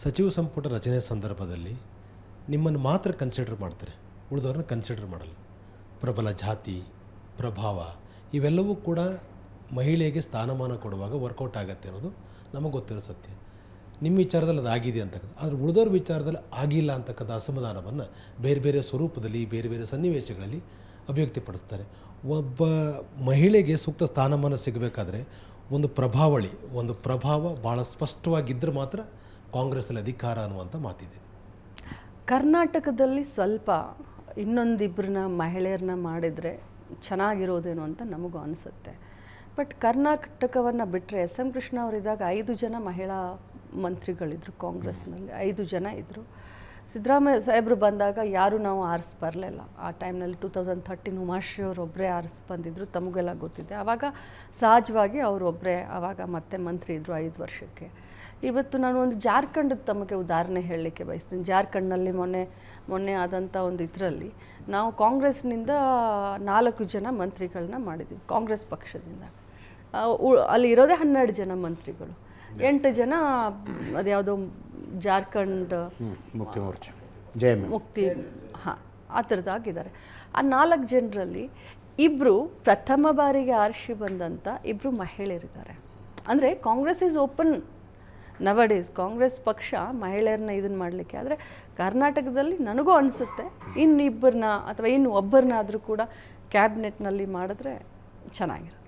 ಸಚಿವ ಸಂಪುಟ ರಚನೆ ಸಂದರ್ಭದಲ್ಲಿ ನಿಮ್ಮನ್ನು ಮಾತ್ರ ಕನ್ಸಿಡರ್ ಮಾಡ್ತಾರೆ, ಉಳಿದವ್ರನ್ನ ಕನ್ಸಿಡರ್ ಮಾಡಲ್ಲ. ಪ್ರಬಲ ಜಾತಿ, ಪ್ರಭಾವ ಇವೆಲ್ಲವೂ ಕೂಡ ಮಹಿಳೆಗೆ ಸ್ಥಾನಮಾನ ಕೊಡುವಾಗ ವರ್ಕೌಟ್ ಆಗುತ್ತೆ ಅನ್ನೋದು ನಮಗೆ ಗೊತ್ತಿರೋ ಸತ್ಯ. ನಿಮ್ಮ ವಿಚಾರದಲ್ಲಿ ಅದು ಆಗಿದೆ ಅಂತಕ್ಕಂಥ, ಆದರೆ ಉಳಿದವ್ರ ವಿಚಾರದಲ್ಲಿ ಆಗಿಲ್ಲ ಅಂತಕ್ಕಂಥ ಅಸಮಾಧಾನವನ್ನು ಬೇರೆ ಬೇರೆ ಸ್ವರೂಪದಲ್ಲಿ ಬೇರೆ ಬೇರೆ ಸನ್ನಿವೇಶಗಳಲ್ಲಿ ಅಭಿವ್ಯಕ್ತಿಪಡಿಸ್ತಾರೆ. ಒಬ್ಬ ಮಹಿಳೆಗೆ ಸೂಕ್ತ ಸ್ಥಾನಮಾನ ಸಿಗಬೇಕಾದ್ರೆ ಒಂದು ಪ್ರಭಾವಳಿ, ಒಂದು ಪ್ರಭಾವ ಭಾಳ ಸ್ಪಷ್ಟವಾಗಿದ್ದರೆ ಮಾತ್ರ ಕಾಂಗ್ರೆಸ್ಸಲ್ಲಿ ಅಧಿಕಾರ ಅನ್ನುವಂಥ ಮಾತಿದೆ. ಕರ್ನಾಟಕದಲ್ಲಿ ಸ್ವಲ್ಪ ಇನ್ನೊಂದಿಬ್ಬರನ್ನ ಮಹಿಳೆಯರನ್ನ ಮಾಡಿದರೆ ಚೆನ್ನಾಗಿರೋದೇನೋ ಅಂತ ನಮಗೂ ಅನಿಸುತ್ತೆ. ಬಟ್ ಕರ್ನಾಟಕವನ್ನು ಬಿಟ್ಟರೆ ಎಸ್ ಎಂ ಕೃಷ್ಣ ಅವರಿದ್ದಾಗ 5 ಜನ ಮಹಿಳಾ ಮಂತ್ರಿಗಳಿದ್ರು ಕಾಂಗ್ರೆಸ್ನಲ್ಲಿ, 5 ಜನ ಇದ್ದರು. ಸಿದ್ದರಾಮಯ್ಯ ಸಾಹೇಬರು ಬಂದಾಗ ಯಾರೂ ನಾವು ಆರಿಸಿ ಬರಲಿಲ್ಲ. ಆ ಟೈಮ್ನಲ್ಲಿ 2013 ಉಮಾಶ್ರೀ ಅವರೊಬ್ಬರೇ ಆರಿಸಿ ಬಂದಿದ್ದರು, ತಮಗೆಲ್ಲ ಗೊತ್ತಿದೆ. ಆವಾಗ ಸಹಜವಾಗಿ ಅವರೊಬ್ಬರೇ ಆವಾಗ ಮತ್ತೆ ಮಂತ್ರಿ ಇದ್ದರು 5 ವರ್ಷಕ್ಕೆ. ಇವತ್ತು ನಾನು ಒಂದು ಜಾರ್ಖಂಡ್ ತಮಗೆ ಉದಾಹರಣೆ ಹೇಳಲಿಕ್ಕೆ ಬಯಸ್ತೀನಿ. ಜಾರ್ಖಂಡ್ನಲ್ಲಿ ಮೊನ್ನೆ ಆದಂಥ ಒಂದು ಇದರಲ್ಲಿ ನಾವು ಕಾಂಗ್ರೆಸ್ನಿಂದ 4 ಜನ ಮಂತ್ರಿಗಳನ್ನ ಮಾಡಿದ್ದೀವಿ, ಕಾಂಗ್ರೆಸ್ ಪಕ್ಷದಿಂದ. ಅಲ್ಲಿ ಇರೋದೇ 12 ಜನ ಮಂತ್ರಿಗಳು, 8 ಜನ ಅದ್ಯಾವುದೋ ಜಾರ್ಖಂಡ್ ಮುಕ್ತಿ ಆ ಥರದ್ದಾಗಿದ್ದಾರೆ. ಆ 4 ಜನರಲ್ಲಿ 2 ಪ್ರಥಮ ಬಾರಿಗೆ ಆರಿಸಿ ಬಂದಂಥ 2 ಮಹಿಳೆಯರಿದ್ದಾರೆ. ಅಂದರೆ Congress is open nowadays. Congress ಪಕ್ಷ ಮಹಿಳೆಯರನ್ನ ಇದನ್ನು ಮಾಡಲಿಕ್ಕೆ. ಆದರೆ ಕರ್ನಾಟಕದಲ್ಲಿ ನನಗೂ ಅನಿಸುತ್ತೆ ಇನ್ನಿಬ್ಬರನ್ನ ಅಥವಾ ಒಬ್ಬರನ್ನಾದರೂ ಕೂಡ ಕ್ಯಾಬಿನೆಟ್ನಲ್ಲಿ ಮಾಡಿದ್ರೆ ಚೆನ್ನಾಗಿರುತ್ತೆ.